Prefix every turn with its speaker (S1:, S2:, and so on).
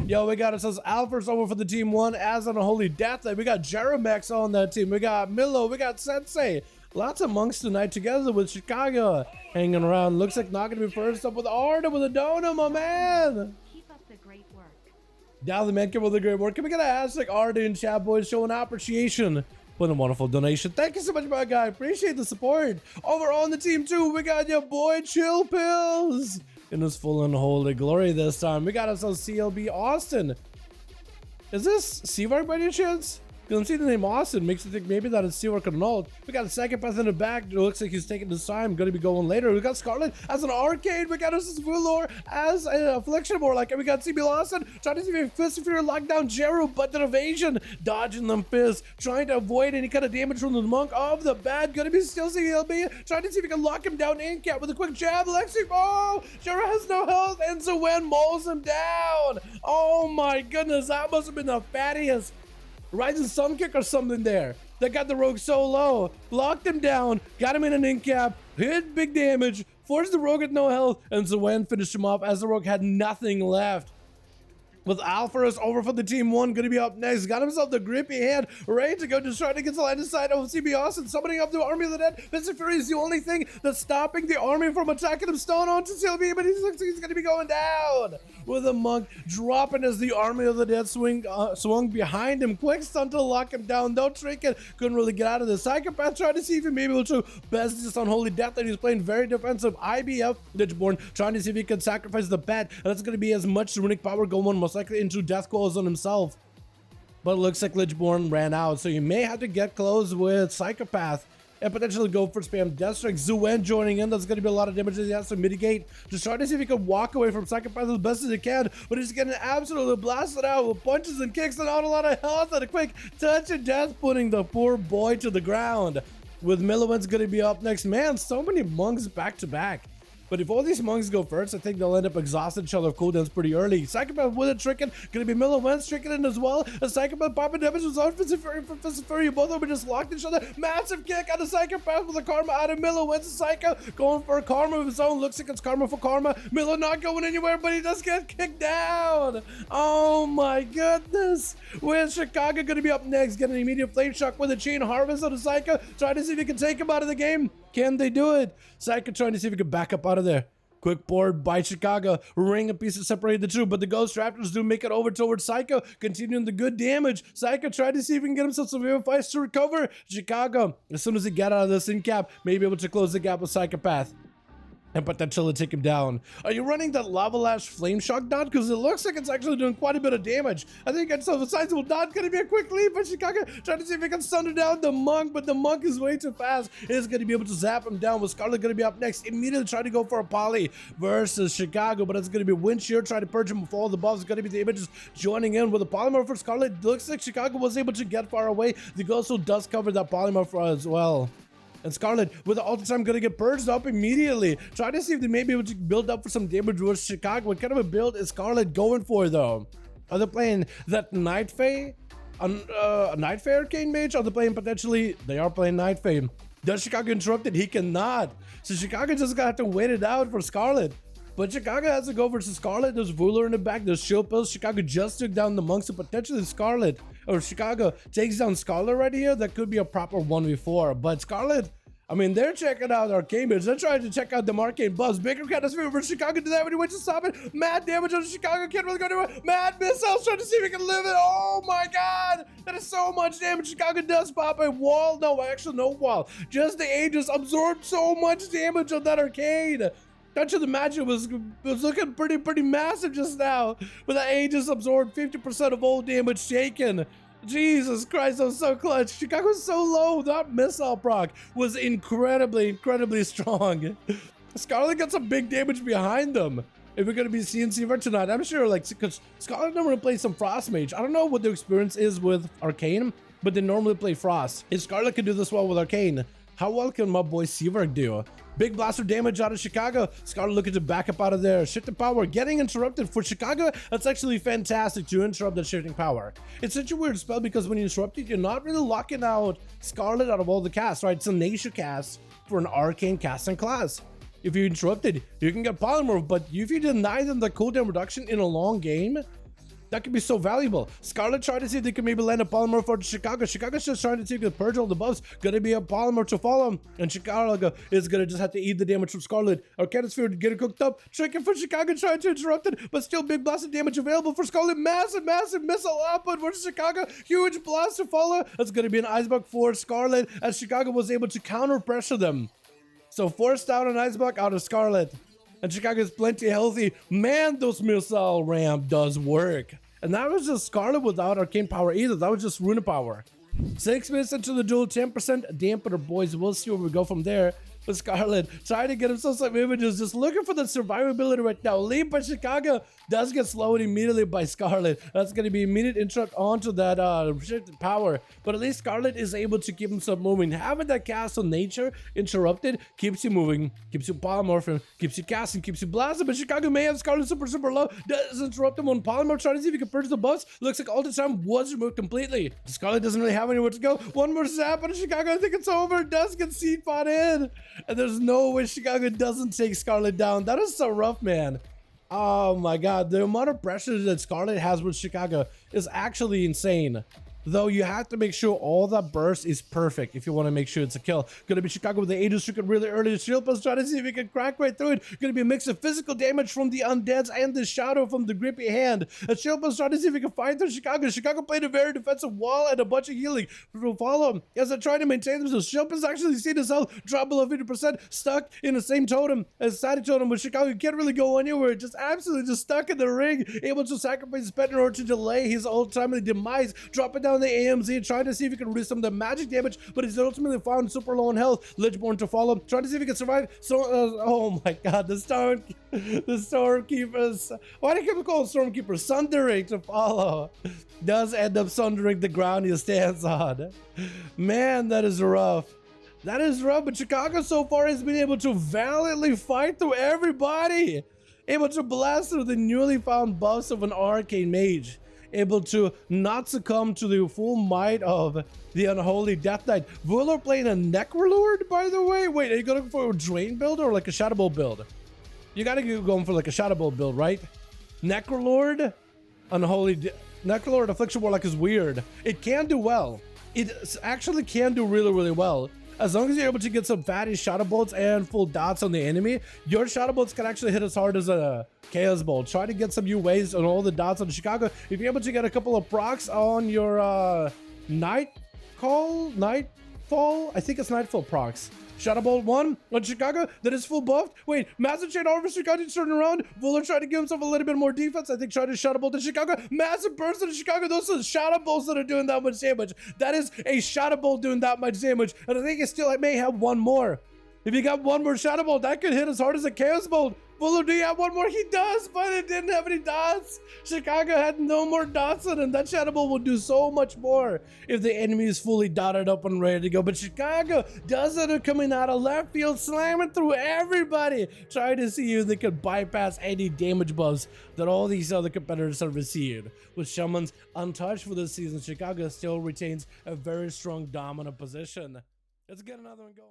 S1: Yo, we got ourselves Alphas over for the team 1 as on a Holy Death. We got Jeremex on that team. We got Milo. We got Sensei. Lots of monks tonight together with Chicago hanging around. Looks like not going to be first up with Arda with a donut, my man.
S2: Keep up the great work.
S1: Dalaran, man, keep up the great work. Can we get a hashtag Arda in chat, boys, showing appreciation with a wonderful donation. Thank you so much, my guy. Appreciate the support. Over on the team 2, we got your boy Chill Pills in his full and holy glory this time. We got ourselves CLB Austin. Is this Seavark by any chance? Because I'm seeing the name Austin, makes you think maybe that it's Seavark and Null. We got a second path in the back. It looks like he's taking his time. Going to be going later. We got Scarlet as an arcade. We got us Vulor as an Affliction Warlock. And we got CB Lawson trying to see if he Fist of Fury lock down Jeru, but the evasion. Dodging them fists. Trying to avoid any kind of damage from the Monk of the bad. Going to be still CLB. Trying to see if he can lock him down in cap with a quick jab. Lexi. Oh! Jeru has no health. And Zuen mauls him down. Oh my goodness. That must have been the fattiest Rising Sun Kick or something there. That got the Rogue so low. Locked him down. Got him in an in-cap. Hit big damage. Forced the Rogue at no health. And Zuen finished him off as the Rogue had nothing left. With Alphas over for the team 1, going to be up next. Got himself the grippy hand, ready to go, just trying to get the line of sight of CB Austin, summoning up the Army of the Dead. Mr. Fury is the only thing that's stopping the army from attacking him. Stone onto CLB, but he looks like he's going to be going down. With a Monk dropping as the Army of the Dead swung behind him. Quick stun to lock him down. No trinket. Couldn't really get out of the Psychopath. Trying to see if he may be able to best this Unholy Death that he's playing very defensive. IBF Lichborn trying to see if he can sacrifice the bat. And that's going to be as much runic power going most likely into Death Calls on himself. But it looks like Lichborn ran out. So you may have to get close with Psychopath and potentially go for spam Death Strike. Zuen joining in. That's going to be a lot of damage that he has to mitigate. Just trying to see if he can walk away from Psychopath as best as he can. But he's getting absolutely blasted out with punches and kicks and not a lot of health. And a quick touch of death, putting the poor boy to the ground. With Milowin's going to be up next. Man, so many monks back to back. But if all these monks go first, I think they'll end up exhausting each other cooldowns pretty early. Psychopath with a tricking. Gonna be Milowin's tricking in as well. A Psychopath popping damage was on Fist of Fury for Fist of Fury. Both of them just locked each other. Massive kick out of Psychopath with a Karma out of Milowin's Psycho. Going for a Karma of his own. Looks like it's Karma for Karma. Milo not going anywhere, but he does get kicked down. Oh my goodness. With Chicago gonna be up next. Getting an immediate flame shock with a chain harvest on the Psycho. Trying to see if he can take him out of the game. Can they do it? Psycho trying to see if he can back up out of there. Quick board by Chicago. Ring a piece to separate the two, but the Ghost Raptors do make it over towards Psycho, continuing the good damage. Psycho tried to see if he can get himself some fights to recover. Chicago, as soon as he got out of this in cap, may be able to close the gap with Psychopath and potentially take him down. Are you running that Lava Lash Flame Shock dot? Because it looks like it's actually doing quite a bit of damage. I think it's a sizable dot. Going to be a quick lead, but Chicago trying to see if he can thunder down the Monk, but the Monk is way too fast. He's going to be able to zap him down, with Scarlet going to be up next. Immediately trying to go for a poly versus Chicago, but it's going to be Wind Shear trying to purge him with all the buffs. It's going to be the images joining in with a polymorph for Scarlet. Looks like Chicago was able to get far away. The Ghost does cover that polymorph as well. And Scarlet, with the ulti time, going to get purged up immediately. Try to see if they may be able to build up for some damage with Chicago. What kind of a build is Scarlet going for, though? Are they playing that Night Fae? A Night Fae Arcane Mage? Are they playing potentially? They are playing Night Fae. Does Chicago interrupt it? He cannot. So Chicago just got to wait it out for Scarlet. But Chicago has to go versus Scarlet. There's Vuler in the back. There's Shield Pills. Chicago just took down the Monks. So potentially Scarlet, or Chicago takes down Scarlet right here. That could be a proper 1v4. But Scarlet, I mean, they're checking out Arcane Mage. They're trying to check out the Arcane Buzz. Baker Cat is for Chicago. Did that when he went to stop it. Mad damage on Chicago. Can't really go to it. Mad missiles trying to see if he can live it. Oh my god. That is so much damage. Chicago does pop a wall. No, actually no wall. Just the Aegis absorbed so much damage on that Arcane. Touch of the Magic was looking pretty massive just now. But the Aegis absorbed 50% of all damage taken. Jesus Christ, that was so clutch. Chicago was so low. That missile proc was incredibly strong. Scarlet got some big damage behind them. If we're going to be seeing Seaver tonight, I'm sure, like, because Scarlet normally plays some Frost Mage. I don't know what the experience is with Arcane, but they normally play Frost. If Scarlet can do this well with Arcane, how well can my boy Seaver do? Big blaster damage out of Chicago. Scarlet looking to back up out of there. Shifting power getting interrupted for Chicago. That's actually fantastic to interrupt that shifting power. It's such a weird spell because when you interrupt it, you're not really locking out Scarlet out of all the casts, right? It's a nature cast for an arcane casting class. If you interrupt it, you can get polymorph, but if you deny them the cooldown reduction in a long game, That could be so valuable. Scarlet trying to see if they can maybe land a polymer for Chicago. Chicago's just trying to see if they can purge all the buffs. Gonna be a polymer to follow him. And Chicago is gonna just have to eat the damage from Scarlet. Arcanosphere get it cooked up. Tricking for Chicago, trying to interrupt it. But still big blasted damage available for Scarlet. Massive missile output for Chicago. Huge blast to follow. That's gonna be an Icebuck for Scarlet as Chicago was able to counter pressure them. So forced down an Icebuck out of Scarlet. And Chicago is plenty healthy. Man, those missile ramp does work. And that was just Scarlet without arcane power either. That was just rune power. 6 minutes into the duel, 10% dampener, boys. We'll see where we go from there. But Scarlet trying to get himself some images, just looking for the survivability right now. Lead by Chicago does get slowed immediately by Scarlet. That's going to be immediate interrupt onto that restricted power. But at least Scarlet is able to keep himself moving. Having that castle nature interrupted keeps you moving, keeps you polymorphing, keeps you casting, keeps you blasting. But Chicago may have Scarlet super low. Does interrupt him on polymorph, trying to see if he can purge the buffs. Looks like all the time was removed completely. Scarlet doesn't really have anywhere to go. One more zap on Chicago. I think it's over. Does get seed pot in. And there's no way Chicago doesn't take Scarlet down. That is so rough, man. Oh my god, the amount of pressure that Scarlet has with Chicago is actually insane. Though you have to make sure all that burst is perfect if you want to make sure it's a kill. Gonna be Chicago with the Aegis Stricken really early. Shieldpus trying to see if he can crack right through it. Gonna be a mix of physical damage from the undeads and the shadow from the grippy hand. And Shieldpus trying to see if he can find through Chicago. Chicago played a very defensive wall and a bunch of healing to follow him as they're trying to maintain themselves. Shieldpus actually seen his health drop below 50%, stuck in the same totem as Sadie totem, with Chicago can't really go anywhere. Just absolutely just stuck in the ring, able to sacrifice his pet in order to delay his ultimate demise, dropping down the AMZ, trying to see if he can reduce some of the magic damage, but he's ultimately found super low on health. Lichborn to follow, trying to see if he can survive. So, oh my god, the Stormkeepers. Why do you keep calling Stormkeepers? Sundering to follow. Does end up sundering the ground he stands on. Man, that is rough. That is rough, but Chicago so far has been able to valiantly fight through everybody. Able to blast through the newly found buffs of an arcane mage. Able to not succumb to the full might of the unholy Death Knight. Vulor playing a Necrolord, by the way. Wait, are you going for a Drain build or like a Shadow Bolt build? You gotta go going for like a Shadow Bolt build, right? Necrolord, Necrolord Affliction Warlock is weird. It can do well. It actually can do really well. As long as you're able to get some fatty Shadow Bolts and full dots on the enemy, your Shadow Bolts can actually hit as hard as a Chaos Bolt. Try to get some UAs on all the dots on Chicago. If you're able to get a couple of procs on your Nightfall, I think it's Nightfall procs. Shadow Bolt 1 on Chicago, that is full buffed. Wait, Massive Chain Harvester got to turn around. Fuller trying to give himself a little bit more defense. I think trying to Shadow Bolt in Chicago. Massive burst in Chicago. Those are Shadow Bolts that are doing that much damage. That is a Shadow Bolt doing that much damage. And I think it still may have one more. If you got one more Shadow Bolt, that could hit as hard as a Chaos Bolt. Fuller, do you have one more? He does, but it didn't have any dots. Chicago had no more dots on him. That Shadow Bolt will do so much more if the enemy is fully dotted up and ready to go. But Chicago does it coming out of left field, slamming through everybody, trying to see if they could bypass any damage buffs that all these other competitors have received. With Shaman's untouched for this season, Chicago still retains a very strong dominant position. Let's get another one going.